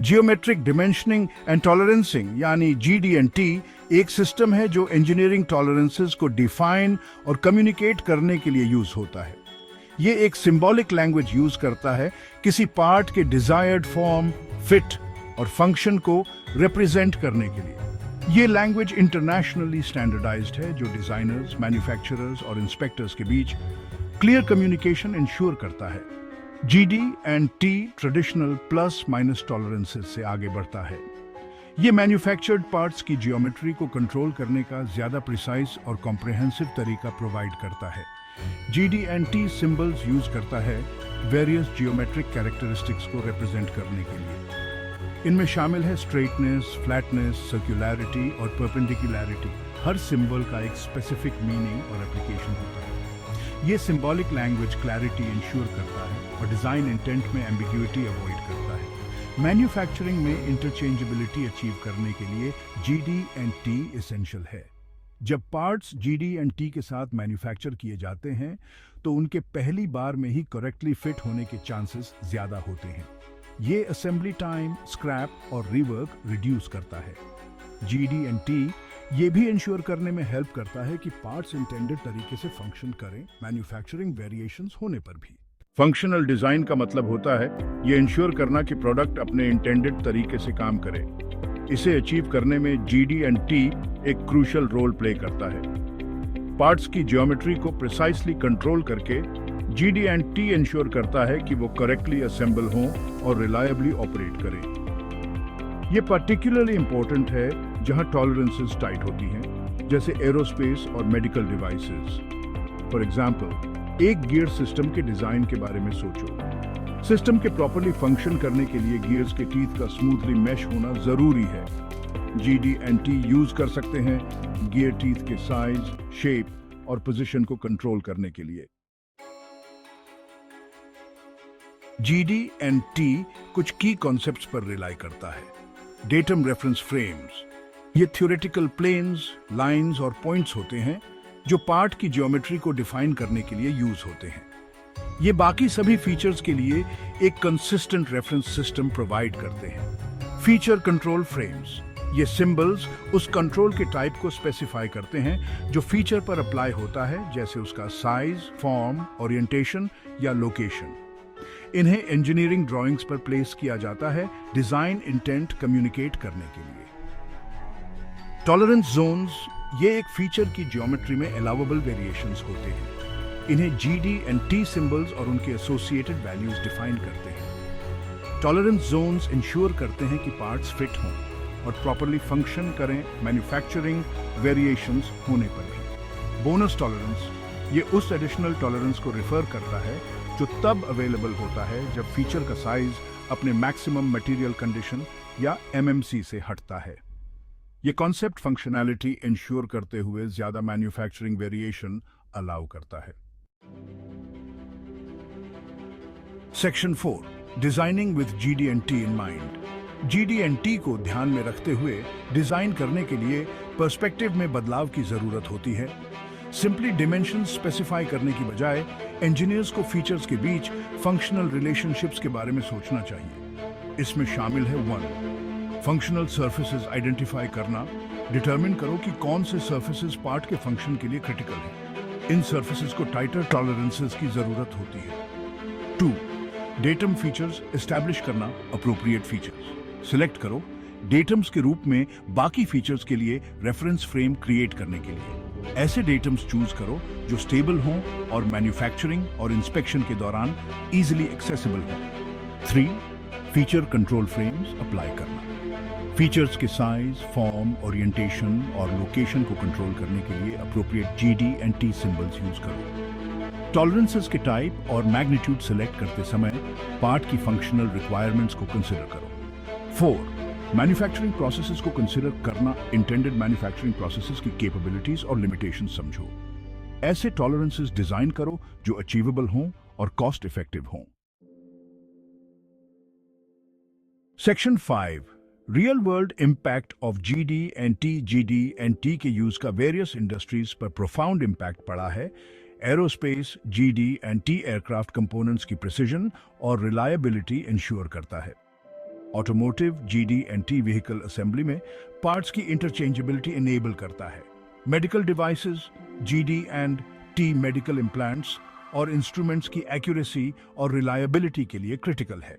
Geometric dimensioning and tolerancing यानी GD&T एक system है जो इंजीनियरिंग टॉलरेंसेस को डिफाइन और कम्युनिकेट करने के लिए यूज होता है। ये एक सिंबॉलिक लैंग्वेज यूज करता है किसी पार्ट के डिजायर्ड फॉर्म, फिट और फंक्शन को रिप्रेजेंट करने के लिए। ये लैंग्वेज इंटरनेशनली स्टैंडर्डाइज्ड है जो डिजाइनर्स, मैन्युफैक्चरर्स और इंस्पेक्टर्स के बीच क्लियर कम्युनिकेशन इंश्योर करता है। GD&T traditional plus minus tolerances से आगे बढ़ता है। ये मैन्युफैक्चर्ड पार्ट्स की जियोमेट्री को कंट्रोल करने का ज्यादा प्रिसाइज और कॉम्प्रिहेंसिव तरीका प्रोवाइड करता है। GD&T सिंबल्स यूज करता है वेरियस जियोमेट्रिक कैरेक्टरिस्टिक्स को रिप्रेजेंट करने के लिए। इनमें शामिल है स्ट्रेटनेस, फ्लैटनेस, सर्कुलैरिटी और परपेंडिकुलैरिटी। हर सिंबल का एक स्पेसिफिक मीनिंग और एप्लीकेशन होता है। ये सिंबॉलिक लैंग्वेज क्लैरिटी इंश्योर करता है और डिजाइन इंटेंट में एम्बिग्युइटी अवॉइड करता है। मैन्युफैक्चरिंग में इंटरचेंजेबिलिटी अचीव करने के लिए GD&T एसेंशियल है। जब पार्ट्स GD&T के साथ मैन्युफैक्चर किए जाते हैं तो उनके पहली बार में ही करेक्टली फिट होने के चांसेस ज्यादा होते हैं। ये असेंबली टाइम, स्क्रैप और रीवर्क रिड्यूस करता है। GD&T ये भी इंश्योर करने में हेल्प करता है कि पार्ट्स इंटेंडेड तरीके से फंक्शन करें, मैन्युफैक्चरिंग वेरिएशंस होने पर भी। फंक्शनल डिजाइन का मतलब होता है ये इंश्योर करना कि प्रोडक्ट अपने इंटेंडेड तरीके से काम करे। इसे अचीव करने में GD&T एक क्रूशियल रोल प्ले करता है। पार्ट्स की ज्योमेट्री को प्रिसाइसली कंट्रोल करके GD&T इंश्योर करता है कि वो करेक्टली असेंबल हों और रिलायबली ऑपरेट करें। ये पर्टिकुलरली इंपॉर्टेंट है जहां टॉलरेंसेस टाइट होती हैं, जैसे एरोस्पेस और मेडिकल डिवाइसेस। फॉर एग्जांपल, एक गियर सिस्टम के डिजाइन के बारे में सोचो। सिस्टम के प्रॉपर्ली फंक्शन करने के लिए गियर्स के टीथ का स्मूथली मैश होना जरूरी है। GD&T यूज कर सकते हैं गियर टीथ के साइज, शेप और पोजीशन को कंट्रोल करने के लिए। GD&T कुछ की कॉन्सेप्ट्स पर रिलाई करता है। डेटम रेफरेंस फ्रेम्स, ये थ्योरेटिकल प्लेन्स, लाइंस और पॉइंट्स होते हैं जो पार्ट की ज्योमेट्री को डिफाइन करने के लिए यूज होते हैं। ये बाकी सभी फीचर्स के लिए एक कंसिस्टेंट रेफरेंस सिस्टम प्रोवाइड करते हैं। फीचर कंट्रोल फ्रेम्स, ये सिंबल्स उस कंट्रोल के टाइप को स्पेसिफाई करते हैं जो फीचर पर अप्लाई होता है, जैसे उसका साइज, फॉर्म, ओरिएंटेशन या लोकेशन। इन्हें इंजीनियरिंग ड्राइंग्स पर प्लेस किया जाता है डिजाइन इंटेंट कम्युनिकेट करने के लिए। टॉलरेंस जोन्स, ये एक फीचर की ज्योमेट्री में अलाउएबल वेरिएशंस होते हैं। इन्हें GD&T सिंबल्स और उनके एसोसिएटेड वैल्यूज डिफाइन करते हैं। टॉलरेंस जोन्स इंश्योर करते हैं कि पार्ट्स फिट हों और प्रॉपर्ली फंक्शन करें, मैन्युफैक्चरिंग वेरिएशंस होने पर भी। बोनस टॉलरेंस, ये उस एडिशनल टॉलरेंस को रिफर करता है जो तब अवेलेबल होता है जब फीचर का साइज अपने मैक्सिमम मटेरियल कंडीशन या MMC से हटता है। ये कॉन्सेप्ट फंक्शनैलिटी इंश्योर करते हुए ज्यादा मैन्युफैक्चरिंग वेरिएशन अलाउ करता है। Section 4, designing with GD&T in mind. GD&T को ध्यान में रखते हुए डिजाइन करने के लिए पर्सपेक्टिव में बदलाव की जरूरत होती है। सिंपली डिमेंशन स्पेसिफाई करने की बजाय इंजीनियर्स को फीचर्स के बीच फंक्शनल रिलेशनशिप्स के बारे में सोचना चाहिए। इसमें शामिल है 1, फंक्शनल सर्फेसेस आइडेंटिफाई करना। डिटरमिन करो कि कौन से सर्फेसेस पार्ट के फंक्शन के लिए क्रिटिकल हैं। इन सर्फेसेस को टाइटर टॉलरेंसेस की जरूरत होती है। 2, डेटम फीचर्स एस्टैब्लिश करना। अप्रोप्रिएट फीचर्स सिलेक्ट करो डेटम्स के रूप में बाकी फीचर्स के लिए रेफरेंस फ्रेम क्रिएट करने के लिए। ऐसे डेटम्स चूज करो जो स्टेबल हों और मैन्युफैक्चरिंग और इंस्पेक्शन के दौरान इजीली एक्सेसिबल हों। 3, फीचर कंट्रोल फ्रेम्स अप्लाई करना। फीचर्स के साइज, फॉर्म, ओरिएंटेशन और लोकेशन को कंट्रोल करने के लिए अप्रोप्रिएट GD&T सिंबल्स यूज करो। टॉलरेंसेस के टाइप और मैग्नीट्यूड सिलेक्ट करते समय पार्ट की फंक्शनल रिक्वायरमेंट्स को कंसिडर करो। 4, मैन्युफैक्चरिंग प्रोसेसेस को कंसिडर करना। इंटेंडेड मैन्युफैक्चरिंग प्रोसेसेस की कैपेबिलिटीज और लिमिटेशंस समझो। ऐसे टॉलरेंसेस डिजाइन करो जो अचीवेबल हों और कॉस्ट इफेक्टिव हों। Section 5, real world impact of GD&T के यूज का वेरियस इंडस्ट्रीज पर प्रोफाउंड इंपैक्ट पड़ा है। एरोस्पेस GD&T एयरक्राफ्ट कंपोनेंट्स की प्रिसिजन और रिलायबिलिटी इंश्योर करता है। ऑटोमोटिव GD&T व्हीकल असेंबली में पार्ट्स की इंटरचेंजेबिलिटी इनेबल करता है। Medical devices GD&T medical implants और इंस्ट्रूमेंट्स की एक्यूरेसी और रिलायबिलिटी के लिए क्रिटिकल है।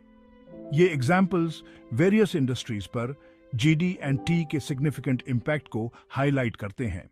ये एग्जाम्पल्स वेरियस इंडस्ट्रीज पर GD&T के सिग्निफिकेंट इम्पैक्ट को हाईलाइट करते हैं।